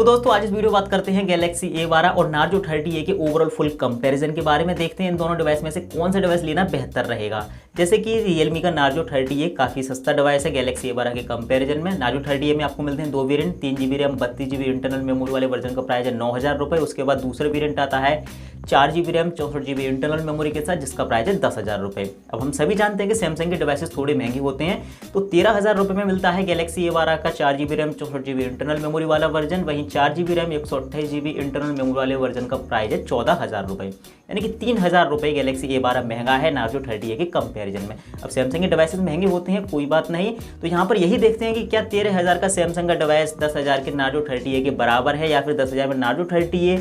तो दोस्तों आज इस वीडियो बात करते हैं गैलेक्सी A12 और नार्जो 30A के ओवरऑल फुल कंपैरिजन के बारे में। देखते हैं इन दोनों डिवाइस में से कौन सा डिवाइस लेना बेहतर रहेगा। जैसे कि Realme का नार्जो 30A काफ़ी सस्ता डिवाइस है गैलेक्सी A12 के कंपैरिजन में। नार्जो 30A में आपको मिलते हैं दो variant, 3GB RAM 32GB internal memory वाले वर्जन का प्राइस है 9,000 रुपये। उसके बाद दूसरा वेरिएंट आता है 4GB RAM 64GB internal memory के साथ, जिसका प्राइस है 10,000 रुपये। अब हम सभी जानते हैं कि सैमसंग के डिवाइसेस थोड़े महंगे होते हैं, तो 13,000 रुपये में मिलता है गैलेक्सी A12 का 4GB RAM 64GB internal memory वाला वर्जन। वहीं 4GB RAM 128GB internal memory वाले वर्जन का प्राइस है 14,000 रुपये, यानी कि 3,000 रुपये गैलेक्सी A12 महंगा है नार्जो 30A के कंपैरिजन में। अब सैमसंग के डिवाइसेस महंगे होते हैं, कोई बात नहीं, तो यहाँ पर यही देखते हैं कि क्या 13,000 का सैमसंग का डिवाइस 10,000 के नार्जो 30A के बराबर है, या फिर 10,000 में नार्जो 30A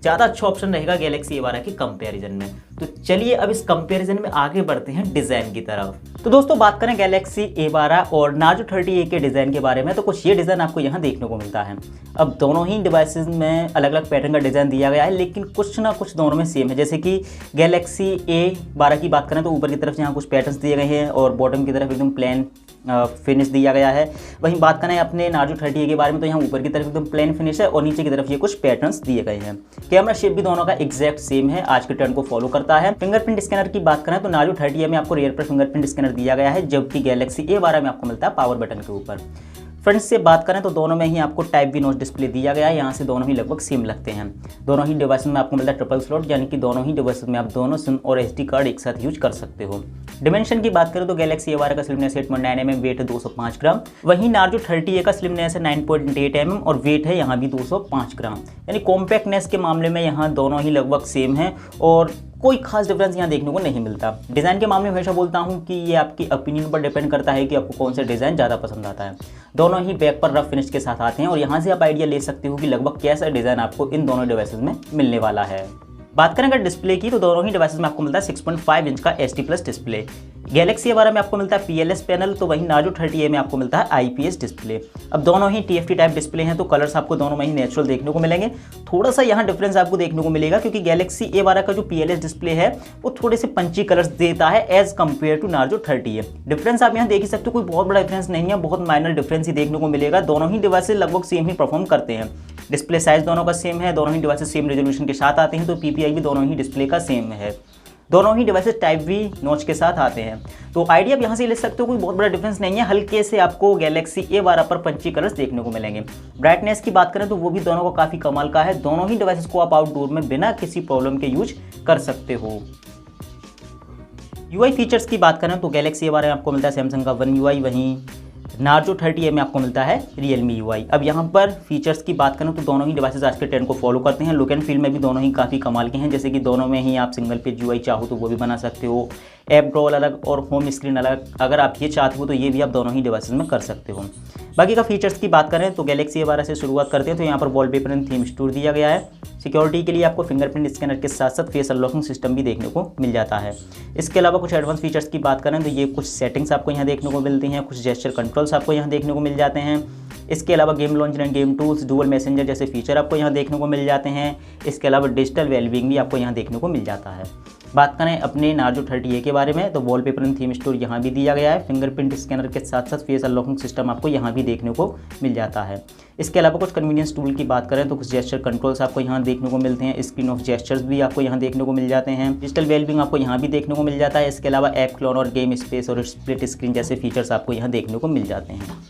ज़्यादा अच्छा ऑप्शन रहेगा गैलेक्सी A12 के कंपैरिजन में। तो चलिए अब इस कंपैरिजन में आगे बढ़ते हैं डिज़ाइन की तरफ। तो दोस्तों बात करें गैलेक्सी A12 और नार्जो 30A के डिज़ाइन के बारे में, तो कुछ ये डिज़ाइन आपको यहाँ देखने को मिलता है। अब दोनों ही डिवाइसेस में अलग अलग पैटर्न का डिज़ाइन दिया गया है, लेकिन कुछ ना कुछ दोनों में सेम है। जैसे कि गैलेक्सी A12 की बात करें तो ऊपर की तरफ यहाँ कुछ पैटर्न्स दिए गए हैं और बॉटम की तरफ एकदम प्लेन फिनिश दिया गया है। वहीं बात करें अपने नार्जो 30A के बारे में, तो यहाँ ऊपर की तरफ एकदम प्लेन फिनिश है और नीचे की तरफ ये कुछ पैटर्न्स दिए गए हैं। कैमरा शेप भी दोनों का एग्जैक्ट सेम है, आज के ट्रेंड को फॉलो करता है। फिंगरप्रिंट स्कैनर की बात करें तो नार्जो 30A में आपको रियर पर फिंगरप्रिंट स्कैनर दिया गया है, जबकि गैलेक्सी A12 में आपको मिलता है पावर बटन के ऊपर। फ्रंट से बात करें तो दोनों में ही आपको टाइप बी नॉच डिस्प्ले दिया गया है, यहाँ से दोनों ही लगभग सेम लगते हैं। दोनों ही डिवाइस में आपको मिलता है ट्रिपल स्लॉट, यानी कि दोनों ही डिवाइस में आप दोनों सिम और SD कार्ड एक साथ यूज कर सकते हो। डिमेंशन की बात करें तो गैलेक्सी A12 का स्लिमनेस 8.9 mm, वेट है 205 ग्राम। वहीं नार्जो 30A का स्लिमनेस है 9.8 mm और वेट है यहाँ भी 205 ग्राम, यानी कॉम्पैक्टनेस के मामले में यहाँ दोनों ही लगभग सेम है और कोई खास डिफरेंस यहाँ देखने को नहीं मिलता। डिज़ाइन के मामले में हमेशा बोलता हूँ कि ये आपकी ओपिनियन पर डिपेंड करता है कि आपको कौन सा डिज़ाइन ज़्यादा पसंद आता है। दोनों ही बैक पर रफ फिनिश के साथ आते हैं और यहाँ से आप आइडिया ले सकते हो कि लगभग कैसा डिज़ाइन आपको इन दोनों डिवाइसेस में मिलने वाला है। बात करें अगर डिस्प्ले की, तो दोनों ही डिवाइसेस में आपको मिलता है 6.5 इंच का HD+ डिस्प्ले। गैलेक्सी A12 में आपको मिलता है PLS पैनल, तो वहीं नार्जो 30A में आपको मिलता है IPS डिस्प्ले। अब दोनों ही TFT टाइप डिस्प्ले हैं, तो कलर्स आपको दोनों में ही नेचुरल देखने को मिलेंगे। थोड़ा सा यहाँ डिफरेंस आपको देखने को मिलेगा, क्योंकि गैलेक्सी A12 का जो PLS डिस्प्ले है वो थोड़े से पंची कलर्स देता है as compare to Narzo 30A। Difference आप यहाँ देख ही सकते हो, कोई बहुत बड़ा डिफरेंस नहीं है, बहुत माइनर डिफरेंस ही देखने को मिलेगा। दोनों ही डिवाइसेस लगभग सेम ही परफॉर्म करते हैं। डिस्प्ले साइज दोनों का सेम है, दोनों ही डिवाइसेस सेम रेजोल्यूशन के साथ आते हैं, तो PPI भी दोनों ही डिस्प्ले का सेम है। दोनों ही डिवाइसेस टाइप V नॉच के साथ आते हैं, तो आइडिया आप यहाँ से ले सकते हो, कोई बहुत बड़ा डिफरेंस नहीं है। हल्के से आपको गैलेक्सी A12 पर पंची कलर्स देखने को मिलेंगे। ब्राइटनेस की बात करें तो वो भी दोनों को काफ़ी कमाल का है। दोनों ही डिवाइसेस को आप आउटडोर में बिना किसी प्रॉब्लम के यूज कर सकते हो। UI फीचर्स की बात करें तो गैलेक्सी A12 में आपको मिलता है सैमसंग का One UI, वहीं नार्जो 30A में आपको मिलता है Realme UI। अब यहाँ पर फीचर्स की बात करें तो दोनों ही डिवाइसेस आज के ट्रेंड को फॉलो करते हैं। लुक एंड फील में भी दोनों ही काफ़ी कमाल के हैं, जैसे कि दोनों में ही आप सिंगल पेज UI चाहो तो वो भी बना सकते हो, ऐप ड्रॉअर अलग और होम स्क्रीन अलग, अगर आप ये चाहते हो तो ये भी आप दोनों ही डिवाइसेस में कर सकते हो। बाकी का फीचर्स की बात करें तो गैलेक्सी A12 से शुरुआत करते हैं, तो यहाँ पर वॉलपेपर एंड थीम स्टोर दिया गया है। सिक्योरिटी के लिए आपको फिंगरप्रिंट स्कैनर के साथ साथ फेस अनलॉकिंग सिस्टम भी देखने को मिल जाता है। इसके अलावा कुछ एडवांस फीचर्स की बात करें तो ये कुछ सेटिंग्स आपको यहाँ देखने को मिलती हैं, कुछ जेस्चर कंट्रोल्स आपको यहाँ देखने को मिल जाते हैं। इसके अलावा game launcher end game tools, dual messenger जैसे फीचर आपको यहाँ देखने को मिल जाते हैं। इसके अलावा डिजिटल वेलबींग भी आपको यहाँ देखने को मिल जाता है। बात करें अपने नार्जो 30A के बारे में, तो वॉलपेपर एंड थीम स्टोर यहाँ भी दिया गया है। फिंगरप्रिंट स्कैनर के साथ साथ फेस अनलॉकिंग सिस्टम आपको यहाँ भी देखने को मिल जाता है। इसके अलावा कुछ कन्वीनियंस टूल की बात करें तो कुछ जेस्चर कंट्रोल्स आपको यहाँ देखने को मिलते हैं। स्क्रीन ऑफ जेस्चर्स भी आपको यहाँ देखने को मिल जाते हैं। डिजिटल वेलबींग आपको यहाँ भी देखने को मिल जाता है। इसके अलावा ऐप क्लोन और गेम स्पेस और स्प्लिट स्क्रीन जैसे फीचर्स आपको यहाँ देखने को मिल जाते हैं।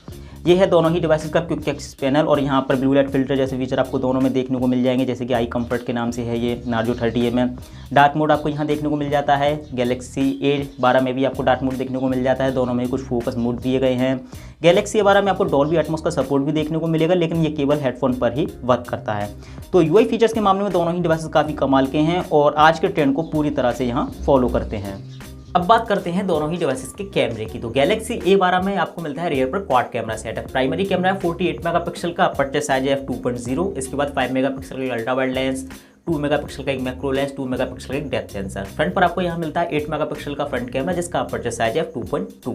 ये है दोनों ही डिवाइसेस का क्विक एक्सेस पैनल, और यहाँ पर ब्लू लाइट फिल्टर जैसे फीचर आपको दोनों में देखने को मिल जाएंगे, जैसे कि आई कंफर्ट के नाम से है ये नार्जो 30A में। डार्क मोड आपको यहाँ देखने को मिल जाता है। गैलेक्सी A12 में भी आपको डार्क मोड देखने को मिल जाता है। दोनों में कुछ फोकस मोड दिए गए हैं। गैलेक्सी A12 में आपको डॉल्बी एटमॉस का सपोर्ट भी देखने को मिलेगा, लेकिन ये केवल हेडफोन पर ही वर्क करता है। तो UI फीचर्स के मामले में दोनों ही डिवाइसेस काफ़ी कमाल के हैं और आज के ट्रेंड को पूरी तरह से यहाँ फॉलो करते हैं। अब बात करते हैं दोनों ही डिवाइसेस के कैमरे की। तो गैलेक्सी A12 में आपको मिलता है रियर पर quad camera setup. Primary camera है 48 मेगापिक्सल का, अपर्चर साइज है f2.0। इसके बाद 5 मेगापिक्सल का अल्ट्रा वाइड लेंस, 2 मेगापिक्सल का एक मैक्रो लेंस, 2 मेगापिक्सल का एक डेप्थ सेंसर। फ्रंट पर आपको यहाँ मिलता है 8 मेगापिक्सल का फ्रंट कैमरा जिसका अपर्चर साइज है f2.2।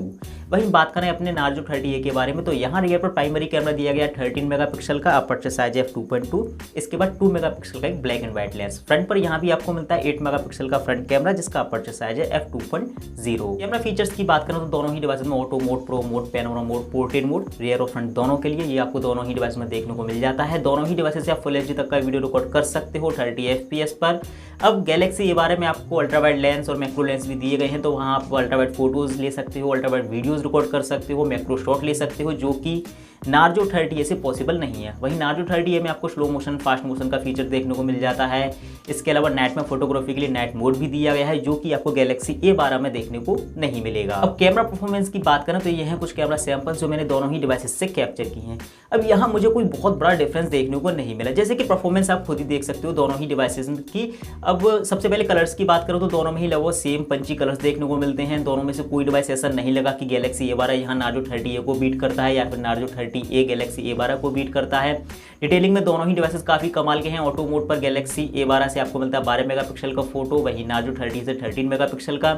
वहीं बात करें अपने नार्जो 30A के बारे में तो यहाँ रियर पर प्राइमरी कैमरा दिया गया 13 मेगापिक्सल का, अपर्चर साइज है f2.2। इसके बाद 2 मेगापिक्सल का एक black and white lens. Front पर यहाँ भी आपको मिलता है 8 मेगापिक्सल का फ्रंट कैमरा जिसका अपर्चर साइज है f2.0। कैमरा फीचर्स की बात करें तो दोनों ही डिवाइस में auto mode, pro mode, panorama mode, portrait mode, rear और फ्रंट दोनों के लिए ये आपको दोनों ही डिवाइस में देखने को मिल जाता है। दोनों ही डिवाइस से आप फुल एचडी तक का वीडियो रिकॉर्ड कर सकते हो 30 FPS पर। अब गैलेक्सी A12 में आपको अल्ट्रा वाइड लेंस और मैक्रो लेंस भी दिए गए हैं, तो वहाँ आप अल्ट्रा वाइड फोटोज़ ले सकते हो, अल्ट्रा वाइड वीडियोज़ रिकॉर्ड कर सकते हो, मैक्रो शॉट ले सकते हो, जो कि नार्जो 30A से पॉसिबल नहीं है। वहीं नार्जो 30A में आपको स्लो मोशन, फास्ट मोशन का फीचर देखने को मिल जाता है। इसके अलावा नाइट में फोटोग्राफी के लिए नाइट मोड भी दिया गया है, जो कि आपको गैलेक्सी A12 में देखने को नहीं मिलेगा। अब कैमरा परफॉर्मेंस की बात करें तो ये हैं कुछ कैमरा सैंपल्स जो मैंने दोनों ही डिवाइसेस से कैप्चर की हैं। अब यहाँ मुझे कोई बहुत बड़ा डिफरेंस देखने को नहीं मिला, जैसे कि परफॉर्मेंस आप खुद ही देख सकते हो दोनों ही डिवाइसेस की। अब सबसे पहले कलर्स की बात करो तो दोनों में ही लगभग सेम पंची कलर्स देखने को मिलते हैं। दोनों में से कोई डिवाइस ऐसा नहीं लगा कि गैलेक्सी A12 यहाँ नार्जो 30A को बीट करता है या फिर नार्जो 30A गैलेक्सी A12 को बीट करता है। डिटेलिंग में दोनों ही डिवाइसेस काफ़ी कमाल के हैं। ऑटो मोड पर गैलेक्सी A12 से आपको मिलता है 12 मेगापिक्सल का फोटो, वहीं नार्जो 30 से 13 मेगापिक्सल का।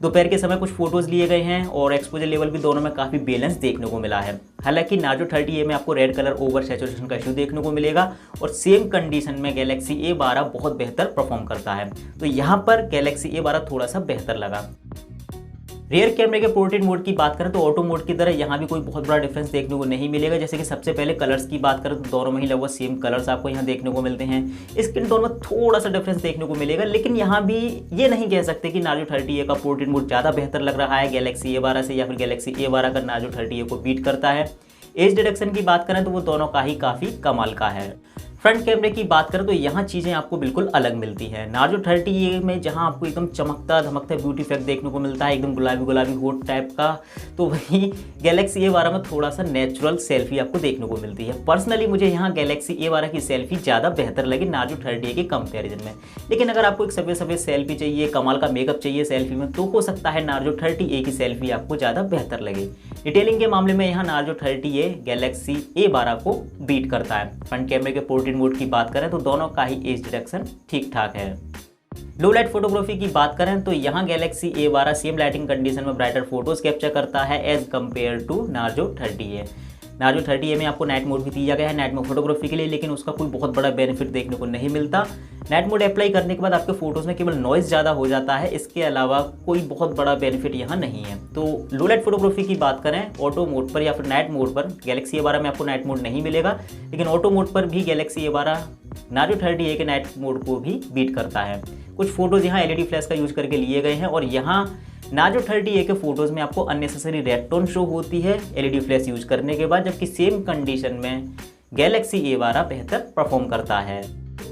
दोपहर के समय कुछ फोटोज़ लिए गए हैं और एक्सपोजर लेवल भी दोनों में काफ़ी बैलेंस देखने को मिला है। हालांकि नार्जो 30A में आपको रेड कलर ओवर सैचुरेशन का इशू देखने को मिलेगा और सेम कंडीशन में गैलेक्सी A12 बहुत बेहतर परफॉर्म करता है, तो यहाँ पर गैलेक्सी A12 थोड़ा सा बेहतर लगा। रियर कैमरे के पोर्ट्रेट मोड की बात करें तो ऑटो मोड की तरह यहाँ भी कोई बहुत बड़ा डिफरेंस देखने को नहीं मिलेगा। जैसे कि सबसे पहले कलर्स की बात करें तो दोनों में ही लगभग सेम कलर्स आपको यहाँ देखने को मिलते हैं। स्क्रीन टोन में थोड़ा सा डिफरेंस देखने को मिलेगा, लेकिन यहाँ भी ये नहीं कह सकते कि नार्जो 30A का पोर्ट्रेट मोड ज़्यादा बेहतर लग रहा है गैलेक्सी A12 से या फिर गैलेक्सी A12 का नार्जो 30A को बीट करता है। एज डिटेक्शन की बात करें तो वो दोनों का ही काफ़ी कमाल का है। फ्रंट कैमरे की बात करें तो यहाँ चीज़ें आपको बिल्कुल अलग मिलती हैं। नार्जो 30A में जहाँ आपको एकदम चमकता धमकता ब्यूटी इफेक्ट देखने को मिलता है, एकदम गुलाबी गुलाबी होट टाइप का, तो वहीं गैलेक्सी A12 में थोड़ा सा नेचुरल सेल्फी आपको देखने को मिलती है। पर्सनली मुझे यहाँ गैलेक्सी A12 की सेल्फी ज़्यादा बेहतर लगी नार्जो 30A के कंपेरिजन में। लेकिन अगर आपको एक सफेद सफेद सेल्फी चाहिए, कमाल का मेकअप चाहिए सेल्फी में, तो हो सकता है नार्जो 30A की सेल्फी आपको ज़्यादा बेहतर लगे। डिटेलिंग के मामले में यहाँ नार्जो 30A गैलेक्सी A12 को बीट करता है। फ्रंट कैमरे के पोर्ट्रेट मोड की बात करें तो दोनों का ही एज डिटेक्शन ठीक ठाक है। लो लाइट फोटोग्राफी की बात करें तो यहाँ Galaxy A12 same lighting condition में ब्राइटर फोटोज कैप्चर करता है as compare to Narzo 30A। Narzo 30A में आपको नाइट मोड भी दिया गया है नाइट मोड फोटोग्राफी के लिए, लेकिन उसका कोई बहुत बड़ा बेनिफिट देखने को नहीं मिलता। नाइट मोड अप्लाई करने के बाद आपके फोटोज़ में केवल नॉइज़ ज़्यादा हो जाता है, इसके अलावा कोई बहुत बड़ा बेनिफिट यहाँ नहीं है। तो लो लाइट फोटोग्राफी की बात करें ऑटो मोड पर या फिर नाइट मोड पर, गैलेक्सी A12 में आपको नाइट मोड नहीं मिलेगा, लेकिन ऑटो मोड पर भी गैलेक्सी A12 नार्जो 30A के नाइट मोड को भी बीट करता है। कुछ फोटोज़ यहाँ LED फ्लैश का यूज़ करके लिए गए हैं और यहाँ नार्जो 30A के फोटोज़ में आपको अननेसेसरी रेड टोन शो होती है LED फ्लैश यूज करने के बाद, जबकि सेम कंडीशन में गैलेक्सी A12 बेहतर परफॉर्म करता है।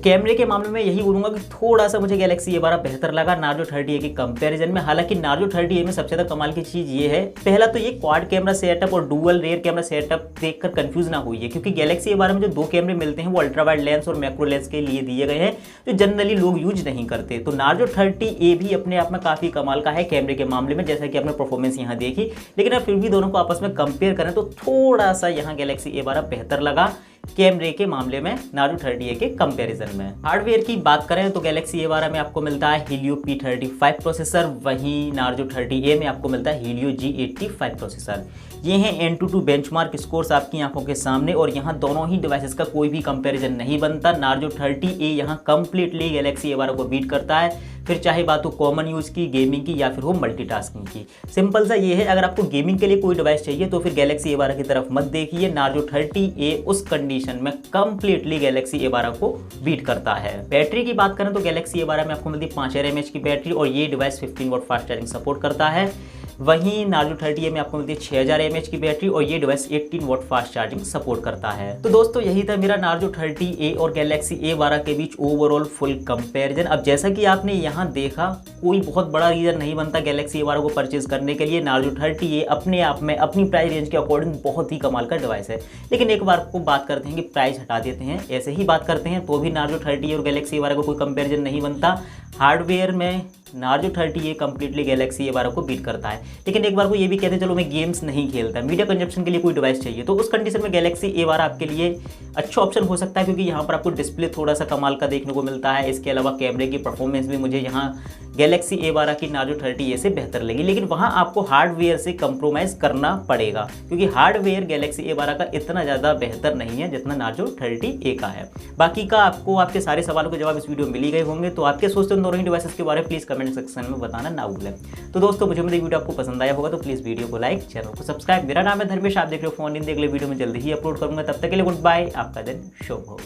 कैमरे के मामले में यही बोलूँगा कि थोड़ा सा मुझे गैलेक्सी A12 बेहतर लगा नार्जो 30A के कंपैरिजन में। हालांकि नार्जो 30A में सबसे ज़्यादा कमाल की चीज़ ये है, पहला तो ये क्वाड कैमरा सेटअप और डुअल रेयर कैमरा सेटअप देखकर कंफ्यूज ना हुई है, क्योंकि गैलेक्सी A12 में जो दो कैमरे मिलते हैं वो अल्ट्रा वाइड लेंस और मैक्रो लेंस के लिए दिए गए हैं, जो जनरली लोग यूज नहीं करते। तो नार्जो 30A भी अपने आप में काफ़ी कमाल का है कैमरे के मामले में, जैसा कि आपने परफॉर्मेंस यहाँ देखी। लेकिन अब फिर भी दोनों को आपस में कंपेयर करें तो थोड़ा सा यहाँ गैलेक्सी A12 बेहतर लगा कैमरे के मामले में नार्जो 30A के कंपैरिजन में। हार्डवेयर की बात करें तो गैलेक्सी A12 में आपको मिलता है Helio P35 प्रोसेसर, वहीं नार्जो 30A में आपको मिलता है Helio G85 प्रोसेसर। ये हैं Antutu बेंचमार्क स्कोर्स आपकी आंखों के सामने, और यहाँ दोनों ही डिवाइसेस का कोई भी कंपैरिजन नहीं बनता। नार्जो 30A यहाँ कंप्लीटली गैलेक्सी A12 को बीट करता है, फिर चाहे बात हो कॉमन यूज़ की, गेमिंग की, या फिर हो मल्टीटास्किंग की। सिंपल सा ये है, अगर आपको गेमिंग के लिए कोई डिवाइस चाहिए तो फिर गैलेक्सी A12 की तरफ मत देखिए। नार्जो 30A उस कंडीशन में कंप्लीटली गैलेक्सी A12 को बीट करता है। बैटरी की बात करें तो गैलेक्सी A12 में आपको मिलती है 5000 mAh की बैटरी, और ये device 15 watt fast charging support करता है। वहीं नार्जो 30A में आपको मिलती है 6000 mAh की बैटरी, और ये device 18 watt fast charging support करता है। तो दोस्तों यही था मेरा नार्जो 30A और गैलेक्सी A12 के बीच ओवरऑल फुल कंपैरिजन। अब जैसा कि आपने यहाँ देखा, कोई बहुत बड़ा रीजन नहीं बनता गैलेक्सी A12 को परचेज करने के लिए। नार्जो 30A अपने आप में अपनी प्राइस रेंज के अकॉर्डिंग बहुत ही कमाल का डिवाइस है। लेकिन एक बार को बात करते हैं कि प्राइस हटा देते हैं, ऐसे ही बात करते हैं तो भी नार्जो 30A और गैलेक्सी A12 का कोई कंपेरिजन नहीं बनता। हार्डवेयर में Narzo 30A completely Galaxy A12 को बीट करता है। लेकिन एक बार को ये भी कहते हैं चलो मैं गेम्स नहीं खेलता, मीडिया कंजप्शन के लिए कोई डिवाइस चाहिए, तो उस कंडीशन में गैलेक्सी A12 आपके लिए अच्छा ऑप्शन हो सकता है, क्योंकि यहाँ पर आपको डिस्प्ले थोड़ा सा कमाल का देखने को मिलता है। इसके अलावा कैमरे की परफॉर्मेंस भी मुझे यहाँ गैलेक्सी A12 की नार्जो 30A से बेहतर लगी। लेकिन वहाँ आपको हार्डवेयर से कंप्रोमाइज़ करना पड़ेगा, क्योंकि हार्डवेयर गैलेक्सी A12 का इतना ज़्यादा बेहतर नहीं है जितना नार्जो 30A का है। बाकी का आपको आपके सारे सवालों के जवाब इस वीडियो में मिल ही गए होंगे। तो आपके सोचते उन दोनों ही डिवाइसेस के बारे में प्लीज़ कमेंट सेक्शन में बताना ना भूलें। तो दोस्तों मुझे मेरी वीडियो आपको पसंद आया होगा तो प्लीज़ वीडियो को लाइक, चैनल को सब्सक्राइब। मेरा नाम है धर्मेश, आप देख रहे हो फोन इन, अगले वीडियो में जल्दी ही अपलोड करूंगा। तब तक के लिए गुड बाय, आपका दिन शुभ हो।